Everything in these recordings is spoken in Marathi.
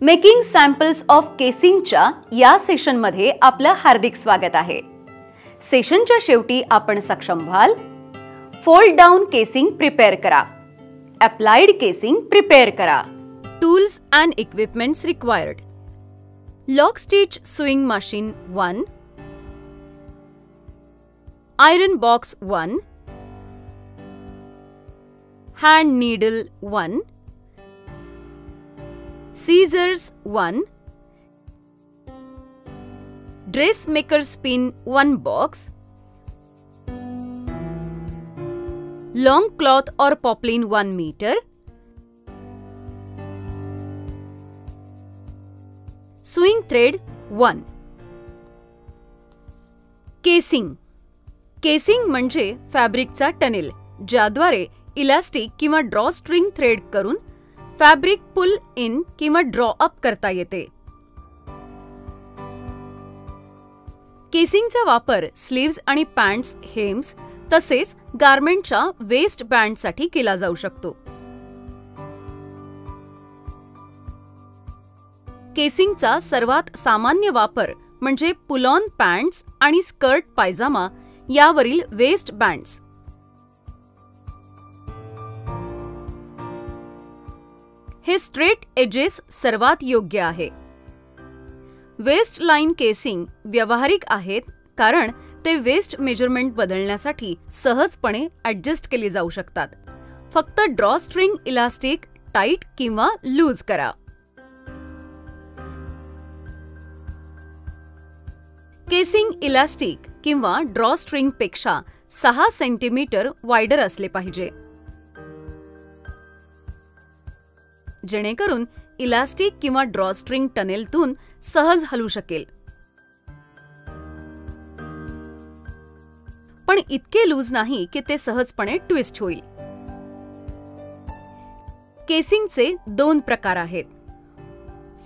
मेकिंग सॅम्पल्स ऑफ केसिंगच्या या सेशनमध्ये आपलं हार्दिक स्वागत आहे. सेशनच्या शेवटी आपण सक्षम व्हाल फोल्ड डाऊन केसिंग प्रिपेअर करा, अप्लाइड केसिंग प्रिपेअर करा. Tools and equipments required: lock stitch sewing machine 1, iron box 1, hand needle 1, scissors 1, dressmaker's pin 1 box, long cloth or poplin 1 meter, sewing thread 1. Casing. Casing म्हणजे फॅब्रिकचा टनेल ज्याद्वारे इलास्टिक किंवा ड्रॉ स्ट्रिंग थ्रेड करून फॅब्रिक पुल इन किंवा ड्रॉ अप करता येते. केसिंगचा वापर स्लीव्ज आणि पॅन्ट्स, हेम्स तसेच गारमेंटच्या वेस्ट बँडसाठी केला जाऊ शकतो. केसिंगचा सर्वात सामान्य वापर म्हणजे पुल ऑन पॅन्ट्स आणि स्कर्ट पायजामा यावरील वेस्ट बँड्स. हे स्ट्रेट एजेस सर्वात योग्य आहे. वेस्ट लाईन केसिंग व्यावहारिक आहेत कारण ते वेस्ट मेजरमेंट बदलण्यासाठी सहजपणे ॲडजस्ट केले जाऊ शकतात. फक्त ड्रॉ स्ट्रिंग इलास्टिक टाईट किंवा लूज करा. केसिंग इलास्टिक किंवा ड्रॉ स्ट्रिंग पेक्षा 6 सेंटीमीटर वायडर असले पाहिजे जेणेकरून इलास्टिक किंवा ड्रॉ स्ट्रिंग टनेलतून सहज हलू शकेल. पण इतके लूज नाही की ते सहजपणे ट्विस्ट होईल. केसिंगचे 2 प्रकार आहेत: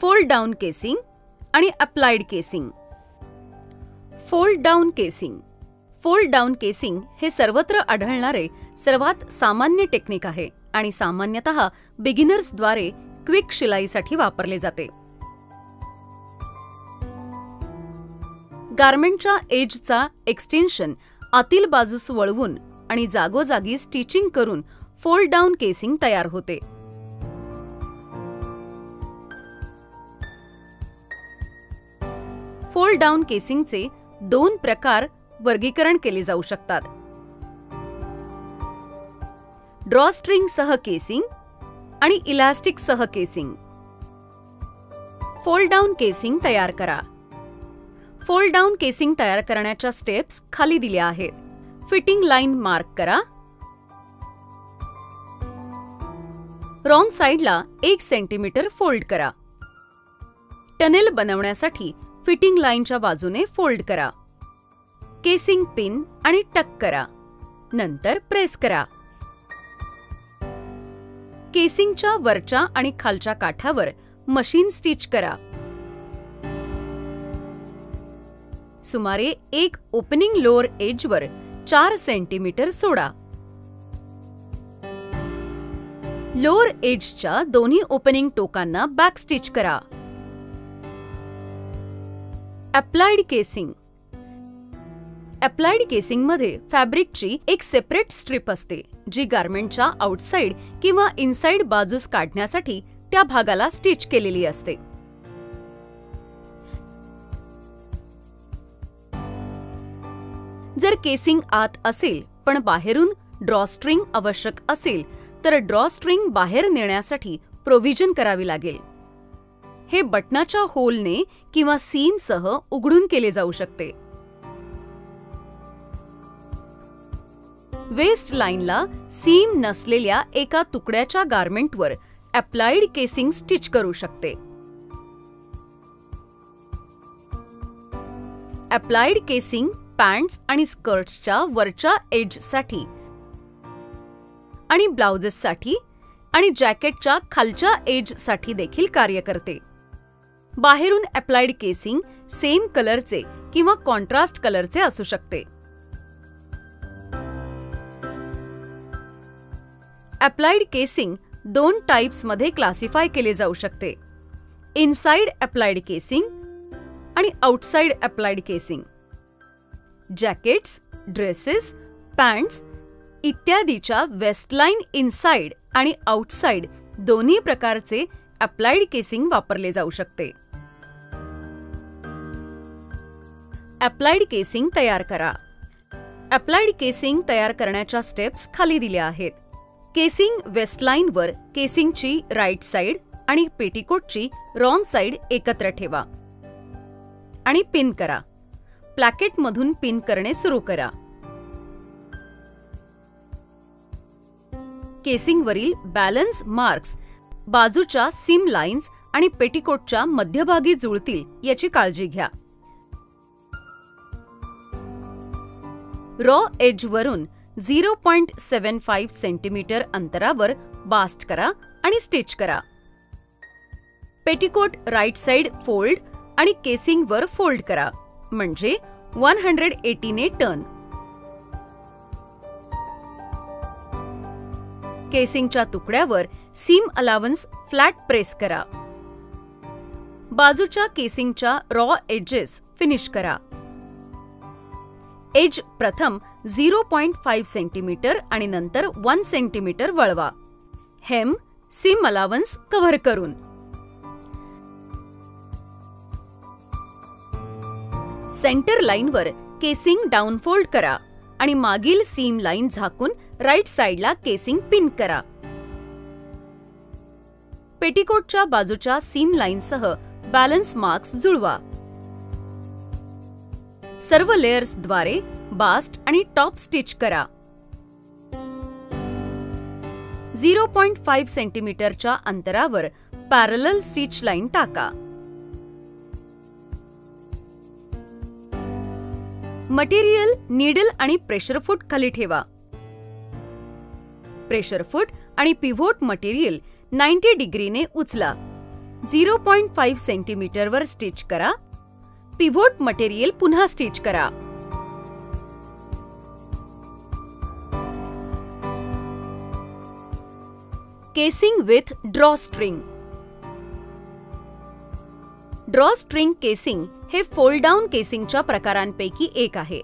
फोल्ड डाऊन केसिंग आणि applied casing. Fold down casing. Fold down casing हे सर्वत्र आढळणारे सर्वात सामान्य टेक्निक आहे आणि सामान्यतः बिगिनर्सद्वारे क्विक शिलाईसाठी वापरले जाते. गारमेंटच्या एजचा एक्सटेन्शन आतील बाजूस वळवून आणि जागोजागी स्टिचिंग करून फोल्ड डाऊन केसिंग तयार होते. फोल्ड डाऊन केसिंगचे 2 प्रकार वर्गीकरण केले जाऊ शकतात: ड्रॉ स्ट्रिंग सह केसिंग आणि इलास्टिक सह केसिंग. फोल्ड डाऊन केसिंग तयार करा. फोल्ड डाऊन केसिंग तयार करण्याच्या स्टेप्स खाली दिल्या आहेत. फिटिंग लाईन मार्क करा. रॉंग साइडला 1 सेंटीमीटर फोल्ड करा. टनेल बनवण्यासाठी फिटिंग लाईनच्या बाजूने फोल्ड करा. केसिंग पिन आणि टक करा. नंतर प्रेस करा. केसिंगच्या वरच्या आणि खालच्या काठावर मशीन स्टिच करा. सुमारे 1 ओपनिंग लोअर एजवर 4 सेंटीमीटर सोडा. लोअर एजच्या दोन्ही ओपनिंग टोकांना बॅक स्टिच करा. Applied casing. अप्लाइड केसिंगमध्ये फॅब्रिकची एक सेपरेट स्ट्रिप असते जी गारमेंटच्या आउटसाइड किंवा इनसाइड बाजूस काढण्यासाठी त्या भागाला स्टिच केलेली असते. जर केसिंग आत असेल पण बाहेरून ड्रॉ स्ट्रिंग आवश्यक असेल तर ड्रॉ स्ट्रिंग बाहेर नेण्यासाठी प्रोव्हिजन करावी लागेल. हे बटनाच्या होलने किंवा सीमसह उघडून केले जाऊ शकते. वेस्ट लाईनला सीम नसलेल्या एका तुकड्याच्या गारमेंटवर अप्लाइड केसिंग स्टिच करू शकते. अप्लाइड केसिंग पॅन्ट्स आणि स्कर्ट्सच्या वरच्या एजसाठी आणि ब्लाउजेससाठी आणि जॅकेटच्या खालच्या एजसाठी देखील कार्य करते. बाहेरून अप्लाइड केसिंग सेम कलरचे किंवा कॉन्ट्रास्ट कलरचे असू शकते. अप्लाइड केसिंग 2 टाइप्समध्ये क्लासिफाय केले जाऊ शकते: इनसाइड अप्लाइड केसिंग आणि outside applied casing, jackets, dresses, pants इत्यादीच्या वेस्टलाइन इनसाइड आणि आउटसाइड दोन्ही प्रकारचे अप्लाइड केसिंग वापरले जाऊ शकते. अप्लाइड केसिंग तयार करा. अप्लाइड केसिंग तयार करण्याच्या स्टेप्स खाली दिल्या आहेत. केसिंग वेस्टलाइनवर केसिंगची राईट साइड आणि पेटिकोटची रॉंग साइड एकत्र ठेवा आणि पिन करा. प्लॅकेटमधून पिन करणे सुरू करा. केसिंगवरील बॅलन्स मार्क्स बाजूच्या सीम लाईन्स आणि पेटिकोटच्या मध्यभागी जुळतील याची काळजी घ्या. रॉ एजवरून 0.75 सेंटीमीटर अंतरावर बास्ट करा आणि स्टिच करा. पेटिकोट राईट साइड फोल्ड आणि केसिंगवर फोल्ड करा, म्हणजे 180 ने टर्न. केसिंगच्या तुकड्यावर सीम अलावन्स फ्लॅट प्रेस करा. बाजूच्या केसिंगच्या रॉ एजेस फिनिश करा. एज प्रथम 0.5 सेंटीमीटर आणि नंतर 1 सेंटीमीटर वळवा. हेम सीम अलावन्स कव्हर करून. सेंटर लाईनवर केसिंग डाऊनफोल्ड करा आणि मागील सीम लाईन झाकून राईट साइडला केसिंग पिन करा. पेटिकोटच्या बाजूच्या सीम लाईनसह बॅलन्स मार्क्स जुळवा. सर्व लेयर्सद्वारे बास्ट आणि टॉप स्टिच करा. 0.5 सेंटीमीटरच्या अंतरावर पॅरलल स्टिच लाईन टाका. मटेरियल नीडल आणि प्रेशर फूट खाली ठेवा. प्रेशर फूट आणि पिव्होट मटेरियल 90 डिग्रीने उचला. 0.5 सेंटीमीटरवर स्टिच करा. पिव्होट मटेरियल पुन्हा स्टिच करा. Casing with draw string. Draw string casing हे फोल्ड डाऊन केसिंगच्या प्रकारांपैकी एक आहे.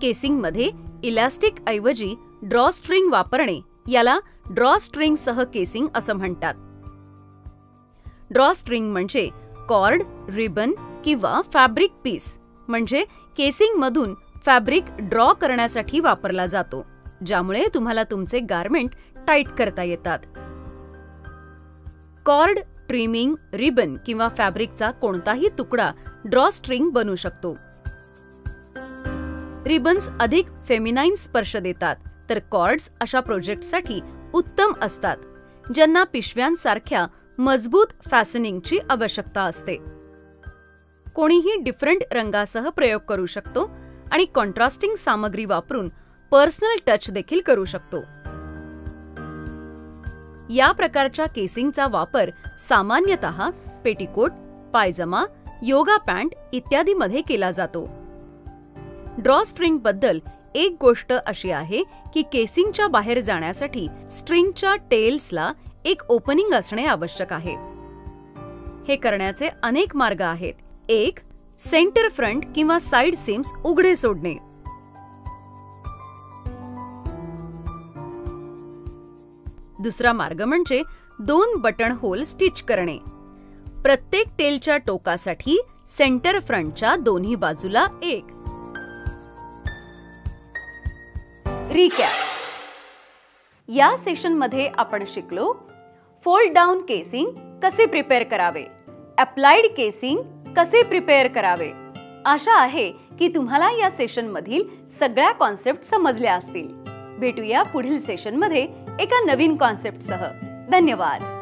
केसिंगमध्ये इलास्टिक ऐवजी ड्रॉ स्ट्रिंग वापरणे याला ड्रॉ स्ट्रिंग सह केसिंग असं म्हणतात. ड्रॉ स्ट्रिंग म्हणजे कॉर्ड, रिबन किंवा फॅब्रिक पीस, म्हणजे केसिंगमधून फॅब्रिक ड्रॉ करण्यासाठी वापरला जातो, ज्यामुळे तुम्हाला तुमचे गारमेंट टाईट करता येतात. कॉर्ड, ट्रिमिंग, रिबन किंवा फॅब्रिकचा कोणताही तुकडा ड्रॉ स्ट्रिंग बनू शकतो. रिबन्स अधिक फेमिनाईन स्पर्श देतात, तर कॉर्ड्स अशा प्रोजेक्टसाठी उत्तम असतात, ज्यांना पिशव्यांसारख्या मजबूत फॅसनिंगची आवश्यकता असते. कोणीही डिफरंट रंगासह प्रयोग करू शकतो आणि कॉन्ट्रास्टिंग सामग्री वापरून पर्सनल टच देखील करू शकतो. या प्रकारच्या केसिंगचा वापर सामान्यतः पेटिकोट, पायजमा, योगा पॅन्ट इत्यादीमध्ये केला जातो. ड्रॉ स्ट्रिंग बद्दल एक गोष्ट अशी आहे की केसिंगच्या बाहेर जाण्यासाठी स्ट्रिंगच्या टेल्सला एक ओपनिंग असणे आवश्यक आहे. हे करण्याचे अनेक मार्ग आहेत. एक, सेंटर फ्रंट किंवा साइड सीम्स उघडे सोडणे. दुसरा मार्ग म्हणजे 2 बटन होल स्टिच करणे. प्रत्येक टेलच्या टोकासाठी सेंटर फ्रंटच्या दोन्ही बाजूला एक. रिकॅप. या सेशनमध्ये आपण शिकलो फोल्ड डाऊन केसिंग कसे प्रिपेअर करावे, अप्लाइड केसिंग कसे प्रिपेअर करावे. आशा आहे की तुम्हाला या सेशनमधील सगळ्या कॉन्सेप्ट समजल्या असतील. भेटूया पुढील सेशनमध्ये एका नवीन कॉन्सेप्टसह. धन्यवाद.